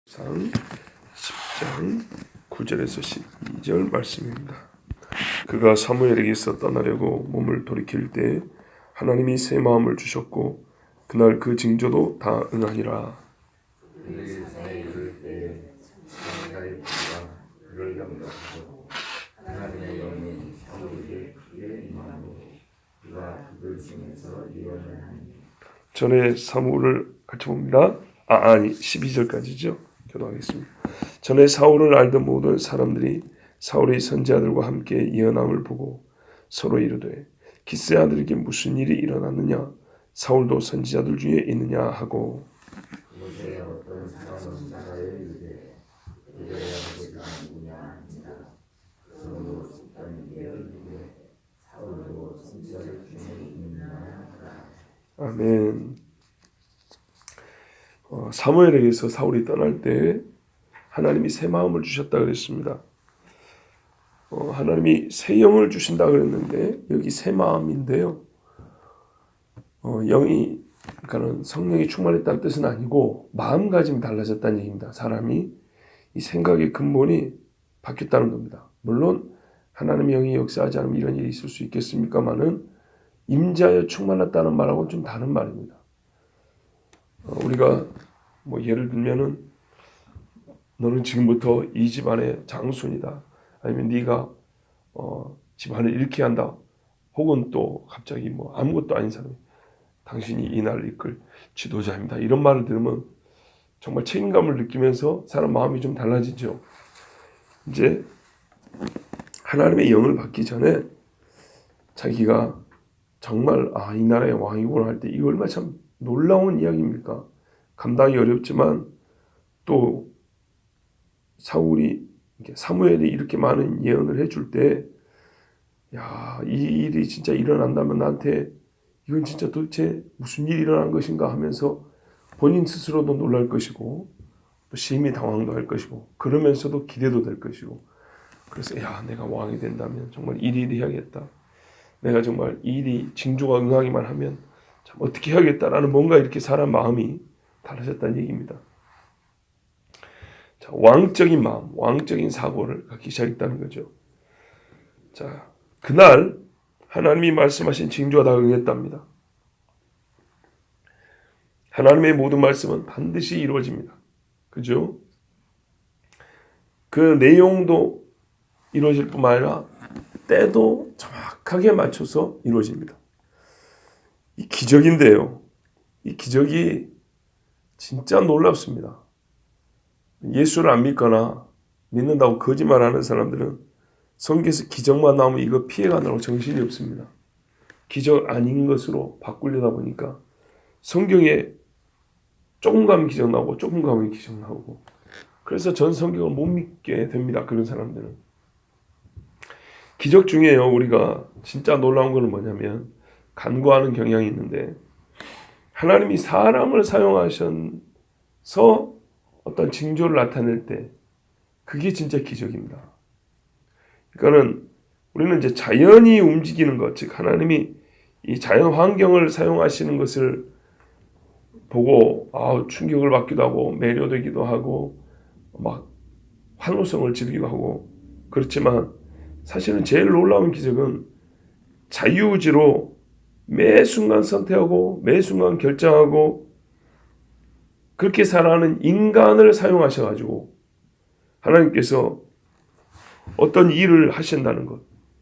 상 10장 9절에서 12절 말씀입니다. 그가 사무엘에게서 떠나려고 몸을 돌이킬 때 하나님이 새 마음을 주셨고 그날 그 징조도 다 응하니라. 전에 사무를 같이 봅니다. 아니 12절까지죠. 교도하겠습니다. 전에 사울을 알던 모든 사람들이 사울의 선지자들과 함께 예언함을 보고 서로 이르되 기스의 아들에게 무슨 일이 일어났느냐, 사울도 선지자들 중에 있느냐 하고, 아멘. 사무엘에게서 사울이 떠날 때 하나님이 새 마음을 주셨다 그랬습니다. 하나님이 새 영을 주신다 그랬는데 여기 새 마음인데요. 영이 그러니까는 성령이 충만했다는 뜻은 아니고 마음가짐이 달라졌다는 얘기입니다. 사람이 이 생각의 근본이 바뀌었다는 겁니다. 물론 하나님의 영이 역사하지 않으면 이런 일이 있을 수 있겠습니까마는 임자여 충만했다는 말하고는 좀 다른 말입니다. 우리가 뭐 예를 들면은 너는 지금부터 이 집안의 장손이다. 아니면 네가 집안을 잃게 한다. 혹은 또 갑자기 뭐 아무것도 아닌 사람이 당신이 이 나라를 이끌 지도자입니다. 이런 말을 들으면 정말 책임감을 느끼면서 사람 마음이 좀 달라지죠. 이제 하나님의 영을 받기 전에 자기가 정말 이 나라의 왕이구나 할 때 이거 얼마나 참 놀라운 이야기입니까? 감당이 어렵지만 또 사무엘이 이렇게 많은 예언을 해줄 때 이 일이 진짜 일어난다면 나한테 이건 진짜 도대체 무슨 일이 일어난 것인가 하면서 본인 스스로도 놀랄 것이고 또 심히 당황도 할 것이고 그러면서도 기대도 될 것이고 그래서 내가 왕이 된다면 정말 일일이 해야겠다. 내가 정말 이 일이 징조가 응하기만 하면 참 어떻게 해야겠다라는 뭔가 이렇게 사람 마음이 달라졌다는 얘기입니다. 자, 왕적인 마음, 왕적인 사고를 갖기 시작했다는 거죠. 자, 그날 하나님이 말씀하신 징조가 다 응했답니다. 하나님의 모든 말씀은 반드시 이루어집니다. 그죠? 그 내용도 이루어질 뿐만 아니라 때도 정확하게 맞춰서 이루어집니다. 이 기적인데요. 이 기적이 진짜 놀랍습니다. 예수를 안 믿거나 믿는다고 거짓말하는 사람들은 성경에서 기적만 나오면 이거 피해가느라고 정신이 없습니다. 기적 아닌 것으로 바꾸려다 보니까 성경에 조금 가면 기적 나오고 조금 가면 기적 나오고 그래서 전 성경을 못 믿게 됩니다. 그런 사람들은. 기적 중에요. 우리가 진짜 놀라운 것은 뭐냐면 간구하는 경향이 있는데 하나님이 사람을 사용하셔서 어떤 징조를 나타낼 때 그게 진짜 기적입니다. 그러니까는 우리는 이제 자연이 움직이는 것, 즉 하나님이 이 자연 환경을 사용하시는 것을 보고 충격을 받기도 하고 매료되기도 하고 막 환호성을 지르기도 하고 그렇지만 사실은 제일 놀라운 기적은 자유의지로 매 순간 선택하고 매 순간 결정하고 그렇게 살아가는 인간을 사용하셔가지고 하나님께서 어떤 일을 하신다는 것.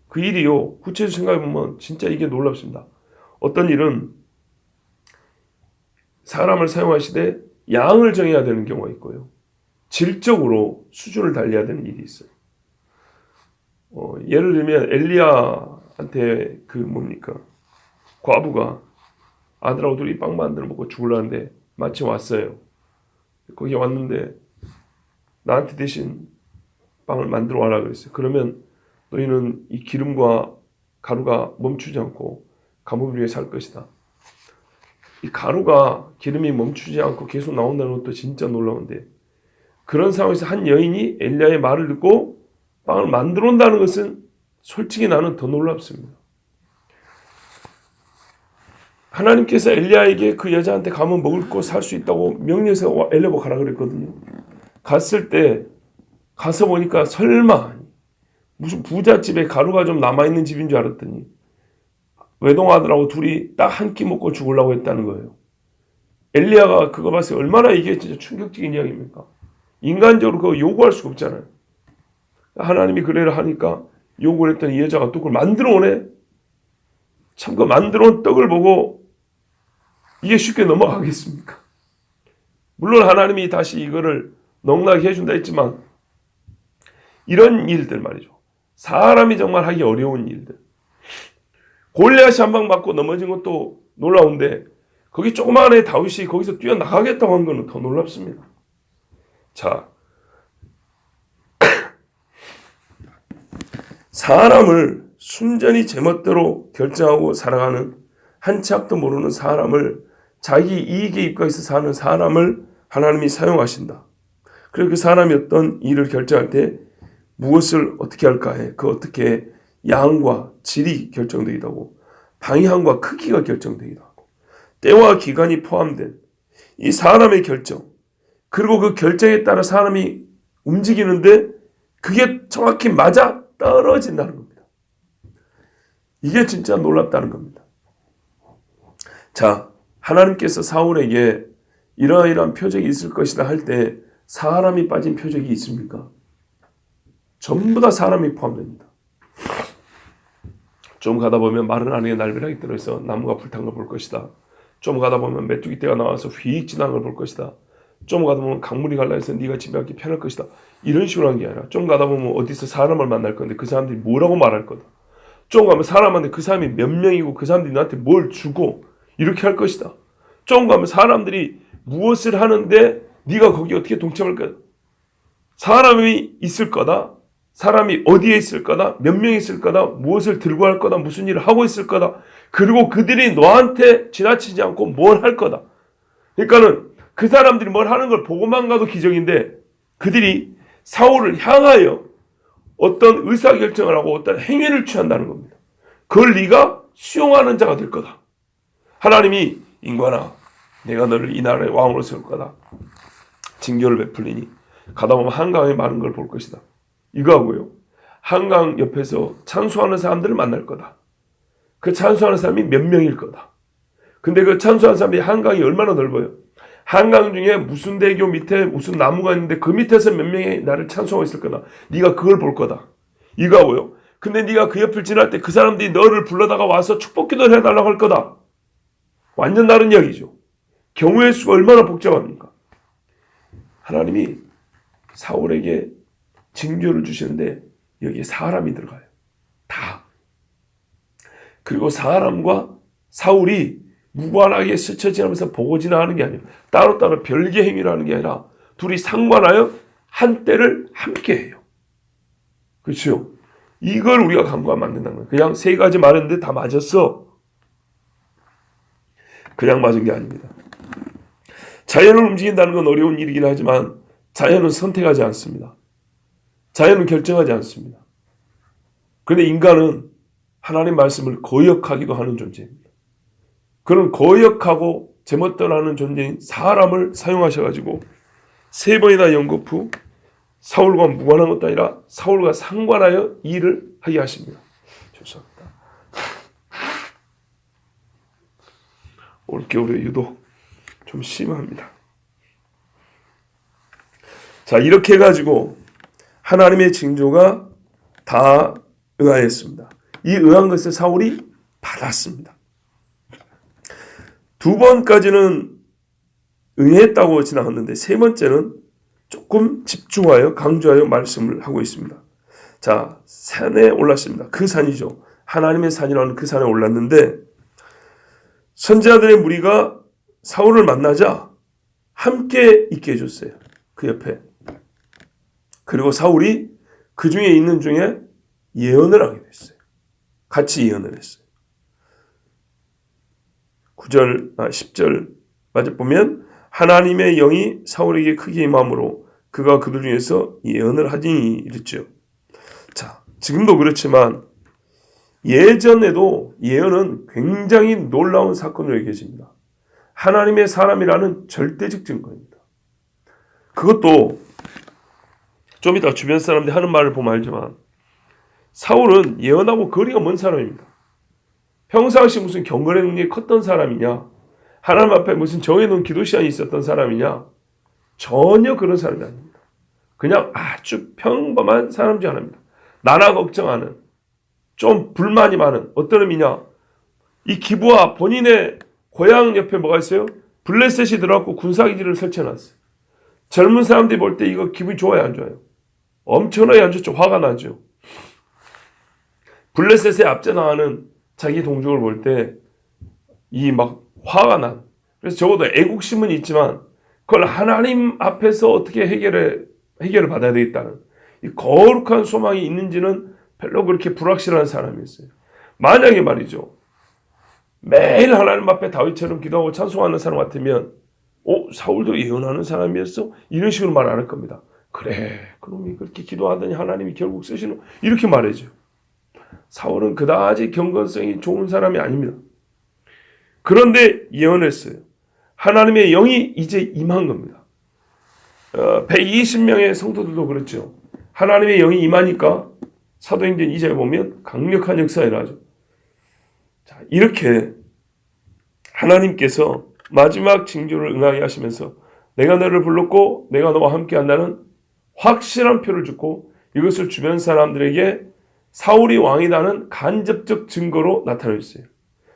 그 일이요. 구체적으로 생각해보면 진짜 이게 놀랍습니다. 어떤 일은 사람을 사용하시되 양을 정해야 되는 경우가 있고요. 질적으로 수준을 달려야 되는 일이 있어요. 예를 들면 엘리야한테 과부가 아들하고 둘이 빵 만들어 먹고 죽으려는데 마침 왔어요. 거기 왔는데 나한테 대신 빵을 만들어 와라 그랬어요. 그러면 너희는 이 기름과 가루가 멈추지 않고 가뭄 위에 살 것이다. 이 가루가 기름이 멈추지 않고 계속 나온다는 것도 진짜 놀라운데 그런 상황에서 한 여인이 엘리야의 말을 듣고 빵을 만들어 온다는 것은 솔직히 나는 더 놀랍습니다. 하나님께서 엘리야에게 그 여자한테 가면 먹을 거 살 수 있다고 명령해서 엘리야가 가라 그랬거든요. 갔을 때 가서 보니까 설마 무슨 부잣집에 가루가 좀 남아있는 집인 줄 알았더니 외동아들하고 둘이 딱 한 끼 먹고 죽으려고 했다는 거예요. 엘리야가 그거 봤을 때 얼마나 이게 진짜 충격적인 이야기입니까? 인간적으로 그거 요구할 수가 없잖아요. 하나님이 그래라 하니까 요구를 했더니 이 여자가 떡을 만들어 오네. 참 그 만들어 온 떡을 보고 이게 쉽게 넘어가겠습니까? 물론 하나님이 다시 이거를 넉넉하게 해준다 했지만 이런 일들 말이죠. 사람이 정말 하기 어려운 일들. 골리앗이 한 방 맞고 넘어진 것도 놀라운데 거기 조그마한 애 다윗이 거기서 뛰어나가겠다고 한 거는 더 놀랍습니다. 자, 사람을 순전히 제멋대로 결정하고 살아가는 한치 앞도 모르는 사람을 자기 이익에 입각해서 사는 사람을 하나님이 사용하신다. 그리고 그 사람이 어떤 일을 결정할 때 무엇을 어떻게 할까에 그 어떻게 양과 질이 결정되기도 하고 방향과 크기가 결정되기도 하고 때와 기간이 포함된 이 사람의 결정 그리고 그 결정에 따라 사람이 움직이는데 그게 정확히 맞아 떨어진다는 겁니다. 이게 진짜 놀랍다는 겁니다. 자, 하나님께서 사울에게 이러이러한 표적이 있을 것이다 할 때 사람이 빠진 표적이 있습니까? 전부 다 사람이 포함됩니다. 좀 가다 보면 마른 안에 날벼락이 들어서 나무가 불탄 걸 볼 것이다. 좀 가다 보면 메뚜기 떼가 나와서 휙 지나간 걸 볼 것이다. 좀 가다 보면 강물이 갈라서 네가 집에 가기 편할 것이다. 이런 식으로 한 게 아니라 좀 가다 보면 어디서 사람을 만날 건데 그 사람들이 뭐라고 말할 거다. 좀 가면 사람한테 그 사람이 몇 명이고 그 사람들이 나한테 뭘 주고 이렇게 할 것이다. 좀 가면 사람들이 무엇을 하는데 네가 거기 어떻게 동참할 거다. 사람이 있을 거다. 사람이 어디에 있을 거다. 몇 명 있을 거다. 무엇을 들고 할 거다. 무슨 일을 하고 있을 거다. 그리고 그들이 너한테 지나치지 않고 뭘 할 거다. 그러니까는 그 사람들이 뭘 하는 걸 보고만 가도 기적인데 그들이 사울을 향하여 어떤 의사결정을 하고 어떤 행위를 취한다는 겁니다. 그걸 네가 수용하는 자가 될 거다. 하나님이 인간아 내가 너를 이 나라의 왕으로 세울 거다. 징조를 베풀리니 가다 보면 한강에 많은 걸 볼 것이다. 이거 하고요. 한강 옆에서 찬수하는 사람들을 만날 거다. 그 찬수하는 사람이 몇 명일 거다. 근데 그 찬수하는 사람이 한강이 얼마나 넓어요. 한강 중에 무슨 대교 밑에 무슨 나무가 있는데 그 밑에서 몇 명이 나를 찬송하고 있을 거다. 네가 그걸 볼 거다. 이거 하고요. 근데 네가 그 옆을 지날 때 그 사람들이 너를 불러다가 와서 축복 기도를 해달라고 할 거다. 완전 다른 이야기죠. 경우의 수가 얼마나 복잡합니까? 하나님이 사울에게 징조를 주시는데 여기에 사람이 들어가요. 다. 그리고 사람과 사울이 무관하게 스쳐 지나면서 보고 지나가는 게 아니에요. 따로따로 별개 행위를 하는 게 아니라 둘이 상관하여 한때를 함께 해요. 그렇죠? 이걸 우리가 간구하면 안 된다는 거예요. 그냥 세 가지 말했는데 다 맞았어. 그냥 맞은 게 아닙니다. 자연을 움직인다는 건 어려운 일이긴 하지만 자연은 선택하지 않습니다. 자연은 결정하지 않습니다. 그런데 인간은 하나님 말씀을 거역하기도 하는 존재입니다. 그런 거역하고 제멋대로 하는 존재인 사람을 사용하셔가지고 세 번이나 연급 후 사울과 무관한 것도 아니라 사울과 상관하여 일을 하게 하십니다. 죄송합니다. 올겨울에 유독 좀 심합니다. 자, 이렇게 해가지고 하나님의 징조가 다 응하였습니다. 이 응한 것을 사울이 받았습니다. 두 번까지는 응했다고 지나갔는데 세 번째는 조금 집중하여 강조하여 말씀을 하고 있습니다. 자, 산에 올랐습니다. 그 산이죠. 하나님의 산이라는 그 산에 올랐는데 선지자들의 무리가 사울을 만나자 함께 있게 해줬어요. 그 옆에. 그리고 사울이 그 중에 있는 중에 예언을 하게 됐어요. 같이 예언을 했어요. 10절 맞아 보면 하나님의 영이 사울에게 크게 임함으로 그가 그들 중에서 예언을 하지니 이랬죠. 자, 지금도 그렇지만 예전에도 예언은 굉장히 놀라운 사건으로 여겨집니다. 하나님의 사람이라는 절대적 증거입니다. 그것도 좀 이따 주변 사람들이 하는 말을 보면 알지만 사울은 예언하고 거리가 먼 사람입니다. 평상시 무슨 경건의 능력이 컸던 사람이냐, 하나님 앞에 무슨 정해놓은 기도 시간이 있었던 사람이냐, 전혀 그런 사람이 아닙니다. 그냥 아주 평범한 사람 중 하나입니다. 나나 걱정하는, 좀 불만이 많은 어떤 의미냐, 이 기부와 본인의 고향 옆에 뭐가 있어요? 블레셋이 들어갔고 군사기지를 설치해놨어요. 젊은 사람들이 볼 때 이거 기분이 좋아요, 안 좋아요? 엄청나게 안 좋죠. 화가 나죠. 블레셋의 앞져 나가는 자기 동족을 볼 때 이 막 화가 난. 그래서 적어도 애국심은 있지만 그걸 하나님 앞에서 어떻게 해결을 받아야 되겠다는 이 거룩한 소망이 있는지는 별로 그렇게 불확실한 사람이었어요. 만약에 말이죠, 매일 하나님 앞에 다윗처럼 기도하고 찬송하는 사람 같으면 사울도 예언하는 사람이었어? 이런 식으로 말 안 할 겁니다. 그래, 그놈이 그렇게 기도하더니 하나님이 결국 쓰시는, 이렇게 말해죠. 사울은 그다지 경건성이 좋은 사람이 아닙니다. 그런데 예언했어요. 하나님의 영이 이제 임한 겁니다. 120명의 성도들도 그렇죠. 하나님의 영이 임하니까 사도행전 2장에 보면 강력한 역사가 일어나죠. 자, 이렇게 하나님께서 마지막 징조를 응하게 하시면서 내가 너를 불렀고 내가 너와 함께 한다는 확실한 표를 주고 이것을 주변 사람들에게 사울이 왕이라는 간접적 증거로 나타내주세요.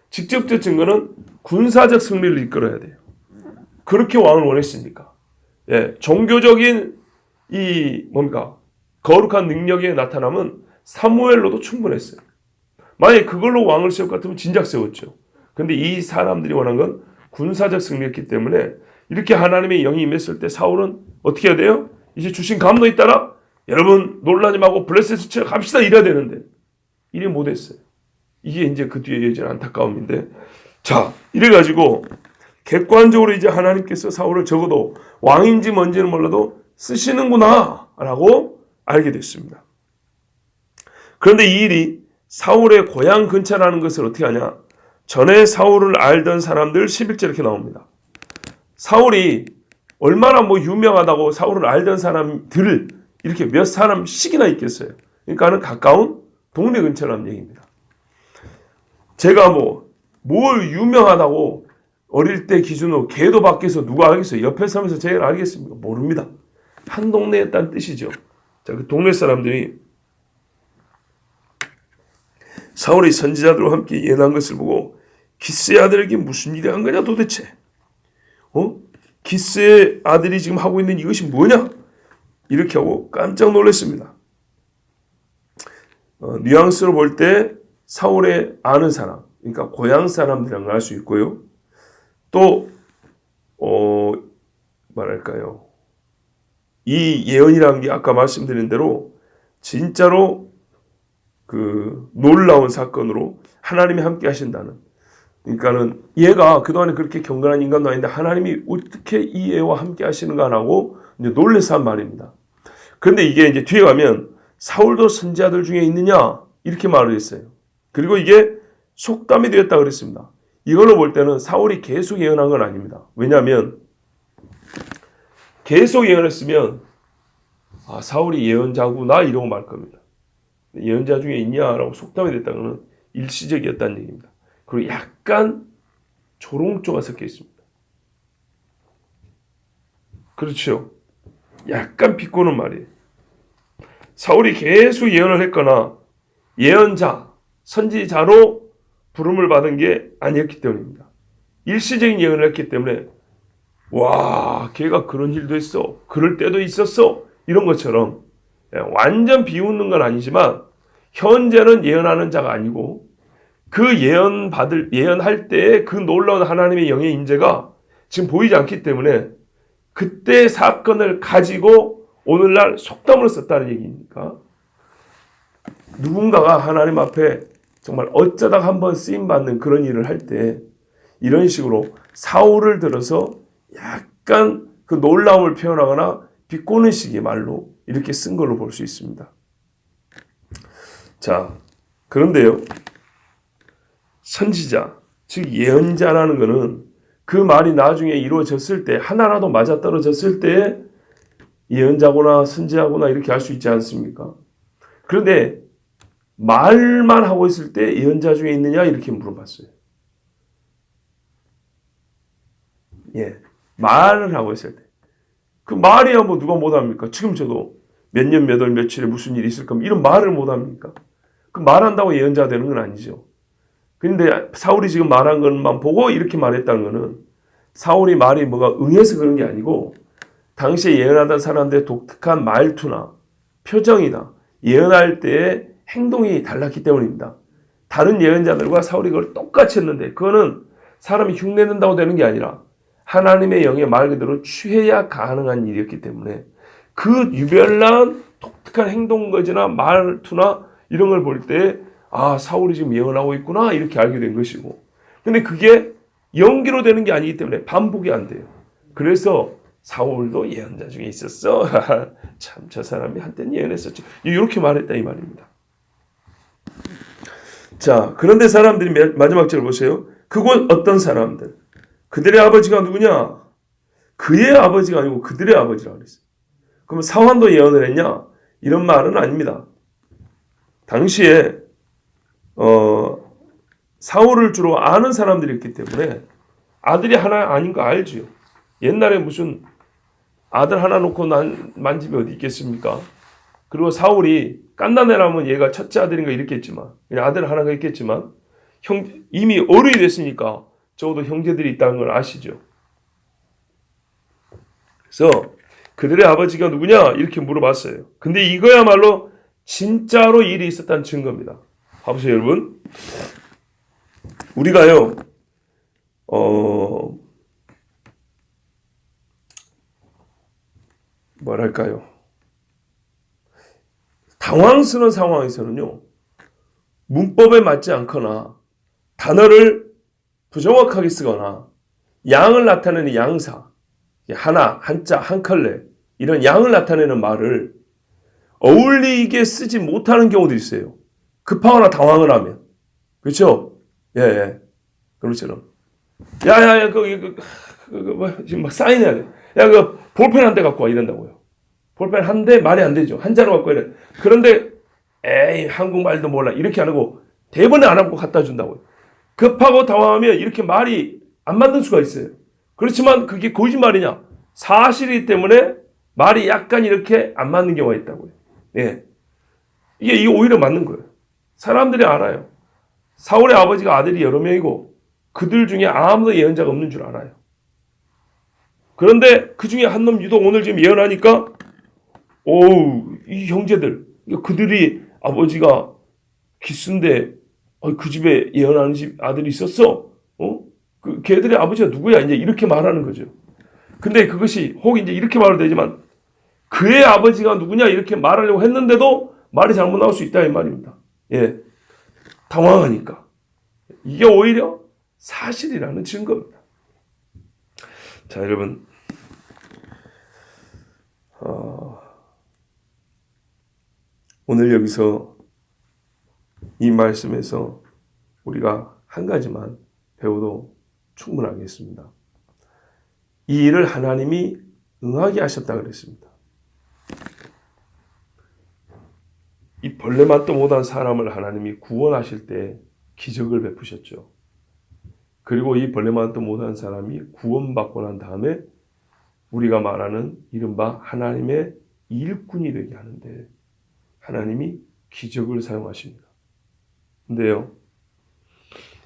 직접적 증거는 군사적 승리를 이끌어야 돼요. 그렇게 왕을 원했으니까. 종교적인 거룩한 능력의 나타남은 사무엘로도 충분했어요. 만약에 그걸로 왕을 세울 것 같으면 진작 세웠죠. 근데 이 사람들이 원한 건 군사적 승리였기 때문에 이렇게 하나님의 영이 임했을 때 사울은 어떻게 해야 돼요? 이제 주신 감독에 따라 여러분 놀라지 말고 블레셋을 치러 갑시다 이래야 되는데 이래 못했어요. 이게 이제 그 뒤에 이어지는 안타까움인데, 자, 이래가지고 객관적으로 이제 하나님께서 사울을 적어도 왕인지 뭔지는 몰라도 쓰시는구나 라고 알게 됐습니다. 그런데 이 일이 사울의 고향 근처라는 것을 어떻게 하냐? 전에 사울을 알던 사람들 11절 이렇게 나옵니다. 사울이 얼마나 유명하다고 사울을 알던 사람들을 이렇게 몇 사람씩이나 있겠어요. 그러니까는 가까운 동네 근처라는 얘기입니다. 제가 뭘 유명하다고 어릴 때 기준으로 개도 밖에서 누가 알겠어요? 옆에 서면서 제가 알겠습니까? 모릅니다. 한 동네에 있다는 뜻이죠. 자, 그 동네 사람들이 사울이 선지자들과 함께 예언한 것을 보고 기스의 아들에게 무슨 일이 한 거냐 도대체? 기스의 아들이 지금 하고 있는 이것이 뭐냐? 이렇게 하고 깜짝 놀랐습니다. 뉘앙스로 볼 때 사울의 아는 사람, 그러니까 고향 사람들이란 걸 알 수 있고요. 또 이 예언이라는 게 아까 말씀드린 대로 진짜로 그 놀라운 사건으로 하나님이 함께 하신다는, 그러니까는 얘가 그동안에 그렇게 경건한 인간도 아닌데 하나님이 어떻게 이 애와 함께 하시는가라고 이제 놀라서 한 말입니다. 그런데 이게 이제 뒤에 가면 사울도 선지자들 중에 있느냐 이렇게 말을 했어요. 그리고 이게 속담이 되었다 그랬습니다. 이걸로 볼 때는 사울이 계속 예언한 건 아닙니다. 왜냐하면 계속 예언했으면 사울이 예언자구나 이러고 말 겁니다. 예언자 중에 있냐라고 속담이 됐다는 건 일시적이었다는 얘기입니다. 그리고 약간 조롱조가 섞여 있습니다. 그렇죠. 약간 비꼬는 말이에요. 사울이 계속 예언을 했거나 예언자, 선지자로 부름을 받은 게 아니었기 때문입니다. 일시적인 예언을 했기 때문에 와, 걔가 그런 일도 했어, 그럴 때도 있었어, 이런 것처럼 완전 비웃는 건 아니지만 현재는 예언하는 자가 아니고 그 예언할 때의 그 놀라운 하나님의 영의 임재가 지금 보이지 않기 때문에 그때 사건을 가지고 오늘날 속담으로 썼다는 얘기니까 누군가가 하나님 앞에 정말 어쩌다가 한번 쓰임받는 그런 일을 할 때 이런 식으로 사울을 들어서 약간 그 놀라움을 표현하거나 비꼬는 식의 말로 이렇게 쓴 걸로 볼 수 있습니다. 자, 그런데요, 선지자, 즉 예언자라는 것은 그 말이 나중에 이루어졌을 때, 하나라도 맞아떨어졌을 때 예언자구나 선지자구나 이렇게 알 수 있지 않습니까? 그런데 말만 하고 있을 때 예언자 중에 있느냐 이렇게 물어봤어요. 예, 말을 하고 있을 때. 그 말이야 뭐 누가 못합니까? 지금 저도 몇 년, 몇 월, 며칠에 무슨 일이 있을 겁니다. 이런 말을 못합니까? 그 말한다고 예언자 되는 건 아니죠. 근데 사울이 지금 말한 것만 보고 이렇게 말했다는 거는 사울이 말이 뭐가 응해서 그런 게 아니고 당시에 예언하던 사람들의 독특한 말투나 표정이나 예언할 때의 행동이 달랐기 때문입니다. 다른 예언자들과 사울이 그걸 똑같이 했는데 그거는 사람이 흉내낸다고 되는 게 아니라 하나님의 영의 말 그대로 취해야 가능한 일이었기 때문에 그 유별난 독특한 행동 거지나 말투나 이런 걸 볼 때 아, 사울이 지금 예언하고 있구나 이렇게 알게 된 것이고 근데 그게 연기로 되는 게 아니기 때문에 반복이 안 돼요. 그래서 사울도 예언자 중에 있었어. 참 저 사람이 한때는 예언했었지. 이렇게 말했다 이 말입니다. 자, 그런데 사람들이 마지막 절 보세요. 그곳 어떤 사람들. 그들의 아버지가 누구냐? 그의 아버지가 아니고 그들의 아버지라고 그랬어요. 그럼 사환도 예언을 했냐? 이런 말은 아닙니다. 당시에 사울을 주로 아는 사람들이 있기 때문에 아들이 하나 아닌 거 알죠. 옛날에 무슨 아들 하나 놓고 만 집이 어디 있겠습니까? 그리고 사울이 깐나네라면 얘가 첫째 아들인가 이랬겠지만 그냥 아들 하나가 있겠지만 이미 어른이 됐으니까 적어도 형제들이 있다는 걸 아시죠. 그래서 그들의 아버지가 누구냐 이렇게 물어봤어요. 근데 이거야말로 진짜로 일이 있었다는 증거입니다. 봐보세요 여러분. 우리가요 뭐랄까요 당황스러운 상황에서는요 문법에 맞지 않거나 단어를 부정확하게 쓰거나 양을 나타내는 양사 하나, 한자, 한 컬레 이런 양을 나타내는 말을 어울리게 쓰지 못하는 경우도 있어요. 급하거나 당황을 하면. 그렇죠? 예. 그렇죠. 야야야 지금 막 사인해야 돼. 야 그 볼펜 한 대 갖고 와 이런다고요. 볼펜 한 대 말이 안 되죠. 한자로 갖고 이래. 그런데 에이 한국말도 몰라 이렇게 안 하고 대본에 안 하고 갖다 준다고요. 급하고 당황하면 이렇게 말이 안 맞는 수가 있어요. 그렇지만 그게 거짓말이냐? 사실이기 때문에 말이 약간 이렇게 안 맞는 경우가 있다고요. 예. 이게 오히려 맞는 거예요. 사람들이 알아요. 사울의 아버지가 아들이 여러 명이고 그들 중에 아무도 예언자가 없는 줄 알아요. 그런데 그 중에 한 놈 유독 오늘 지금 예언하니까 이 형제들 그들이 아버지가 기수인데 그 집에 예언하는 집 아들이 있었어. 그 걔들의 아버지가 누구야? 이제 이렇게 말하는 거죠. 근데 그것이 혹 이제 이렇게 말도 되지만 그의 아버지가 누구냐 이렇게 말하려고 했는데도 말이 잘못 나올 수 있다 이 말입니다. 예, 당황하니까 이게 오히려 사실이라는 증거입니다. 자, 여러분, 오늘 여기서 이 말씀에서 우리가 한 가지만 배워도 충분하겠습니다. 이 일을 하나님이 응하게 하셨다 그랬습니다. 이 벌레맛도 못한 사람을 하나님이 구원하실 때 기적을 베푸셨죠. 그리고 이 벌레맛도 못한 사람이 구원받고 난 다음에 우리가 말하는 이른바 하나님의 일꾼이 되게 하는데 하나님이 기적을 사용하십니다. 근데요,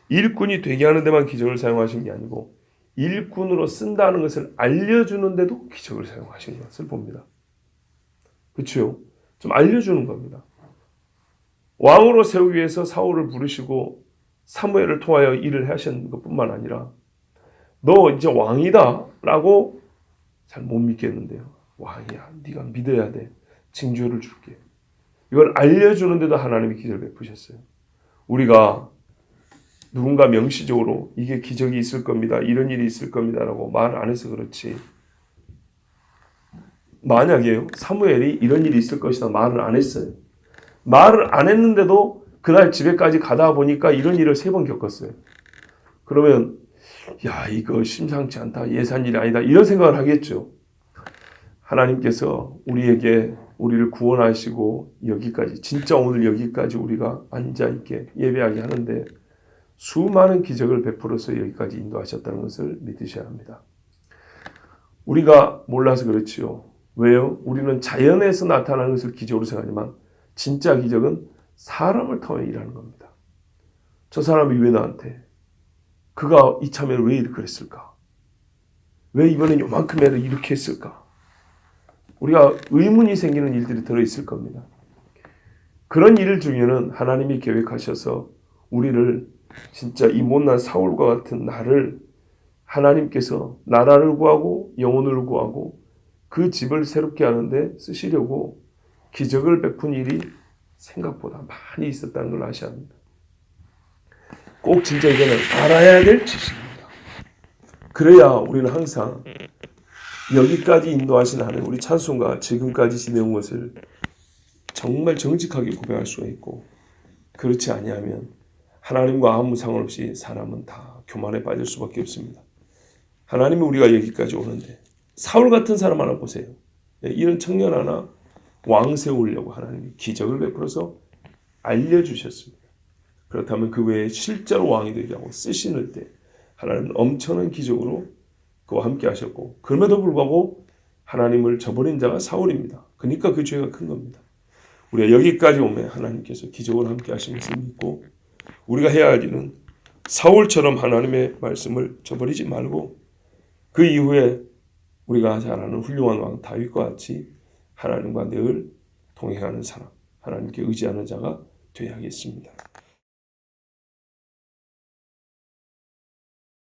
일꾼이 되게 하는 데만 기적을 사용하신 게 아니고 일꾼으로 쓴다는 것을 알려주는데도 기적을 사용하신 것을 봅니다. 그렇죠? 좀 알려주는 겁니다. 왕으로 세우기 위해서 사울을 부르시고 사무엘을 통하여 일을 하신 것뿐만 아니라 너 이제 왕이다 라고 잘 못 믿겠는데요. 왕이야. 네가 믿어야 돼. 징조를 줄게. 이걸 알려주는데도 하나님이 기적을 베푸셨어요. 우리가 누군가 명시적으로 이게 기적이 있을 겁니다. 이런 일이 있을 겁니다. 라고 말 안 해서 그렇지. 만약에요. 사무엘이 이런 일이 있을 것이다. 말을 안 했어요. 말을 안 했는데도 그날 집에까지 가다 보니까 이런 일을 3번 겪었어요. 그러면 야 이거 심상치 않다. 예산 일이 아니다. 이런 생각을 하겠죠. 하나님께서 우리를 구원하시고 여기까지 진짜 오늘 여기까지 우리가 앉아 있게 예배하게 하는데 수많은 기적을 베풀어서 여기까지 인도하셨다는 것을 믿으셔야 합니다. 우리가 몰라서 그렇지요. 왜요? 우리는 자연에서 나타나는 것을 기적으로 생각하지만 진짜 기적은 사람을 통해 일하는 겁니다. 저 사람이 왜 나한테 그가 이참에 왜 이렇게 그랬을까? 왜 이번엔 요만큼 애를 이렇게 했을까? 우리가 의문이 생기는 일들이 들어있을 겁니다. 그런 일 중에는 하나님이 계획하셔서 우리를 진짜 이 못난 사울과 같은 나를 하나님께서 나라를 구하고 영혼을 구하고 그 집을 새롭게 하는데 쓰시려고 기적을 베푼 일이 생각보다 많이 있었다는 걸 아셔야 합니다. 꼭 진짜 이거는 알아야 될 지식입니다. 그래야 우리는 항상 여기까지 인도하신 하나님, 우리 찬송가 지금까지 지내온 것을 정말 정직하게 고백할 수가 있고, 그렇지 아니하면 하나님과 아무 상관없이 사람은 다 교만에 빠질 수밖에 없습니다. 하나님이 우리가 여기까지 오는데 사울 같은 사람 하나 보세요. 이런 청년 하나 왕 세우려고 하나님이 기적을 베풀어서 알려주셨습니다. 그렇다면 그 외에 실제로 왕이 되게 하고 쓰시는 때 하나님은 엄청난 기적으로 그와 함께 하셨고, 그럼에도 불구하고 하나님을 저버린 자가 사울입니다. 그러니까 그 죄가 큰 겁니다. 우리가 여기까지 오면 하나님께서 기적을 함께 하신 것을 믿고 우리가 해야 할 일은 사울처럼 하나님의 말씀을 저버리지 말고 그 이후에 우리가 잘 아는 훌륭한 왕 다윗과 같이 하나님과 늘 동행하는 사람, 하나님께 의지하는 자가 되어야겠습니다.